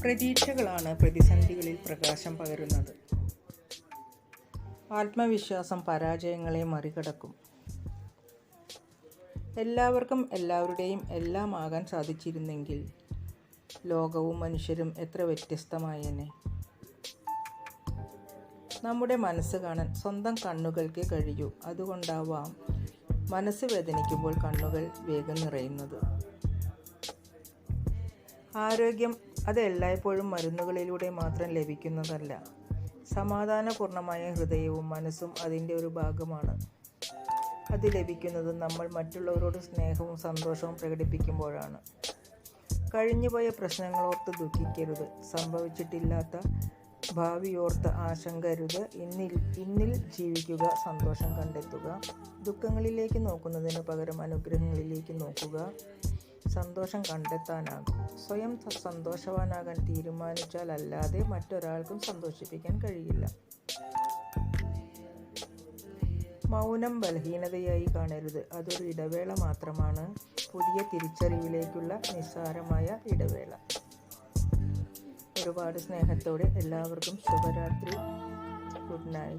പ്രതീക്ഷകളാണ് പ്രതിസന്ധികളിൽ പ്രകാശം പകരുന്നത്. ആത്മവിശ്വാസം പരാജയങ്ങളെ മറികടക്കും. എല്ലാവർക്കും എല്ലാവരുടെയും എല്ലാം ആകാൻ സാധിച്ചിരുന്നെങ്കിൽ ലോകവും മനുഷ്യരും എത്ര വ്യത്യസ്തമായേനെ. നമ്മുടെ മനസ്സ് കാണാൻ സ്വന്തം കണ്ണുകൾക്ക് കഴിയൂ. അതുകൊണ്ടാവാം മനസ്സ് വേദനിക്കുമ്പോൾ കണ്ണുകൾ വേഗം നിറയുന്നത്. ആരോഗ്യം അത് എല്ലായ്പ്പോഴും മരുന്നുകളിലൂടെ മാത്രം ലഭിക്കുന്നതല്ല. സമാധാനപൂർണമായ ഹൃദയവും മനസ്സും അതിൻ്റെ ഒരു ഭാഗമാണ്. അത് ലഭിക്കുന്നത് നമ്മൾ മറ്റുള്ളവരോട് സ്നേഹവും സന്തോഷവും പ്രകടിപ്പിക്കുമ്പോഴാണ്. കഴിഞ്ഞുപോയ പ്രശ്നങ്ങളോർത്ത് ദുഃഖിക്കരുത്. സംഭവിച്ചിട്ടില്ലാത്ത ഭാവിയോർത്ത് ആശങ്കരുത്. ഇന്നിൽ ജീവിക്കുക, സന്തോഷം കണ്ടെത്തുക. ദുഃഖങ്ങളിലേക്ക് നോക്കുന്നതിന് പകരം അനുഗ്രഹങ്ങളിലേക്ക് നോക്കുക. സന്തോഷം കണ്ടെത്താനാകും. സ്വയം സന്തോഷവാനാകാൻ തീരുമാനിച്ചാൽ അല്ലാതെ മറ്റൊരാൾക്കും സന്തോഷിപ്പിക്കാൻ കഴിയില്ല. മൗനം ബലഹീനതയായി കാണരുത്. അതൊരു ഇടവേള മാത്രമാണ്. പുതിയ തിരിച്ചറിവിലേക്കുള്ള നിസ്സാരമായ ഇടവേള. ഒരുപാട് സ്നേഹത്തോടെ എല്ലാവർക്കും ശുഭരാത്രി. Good night.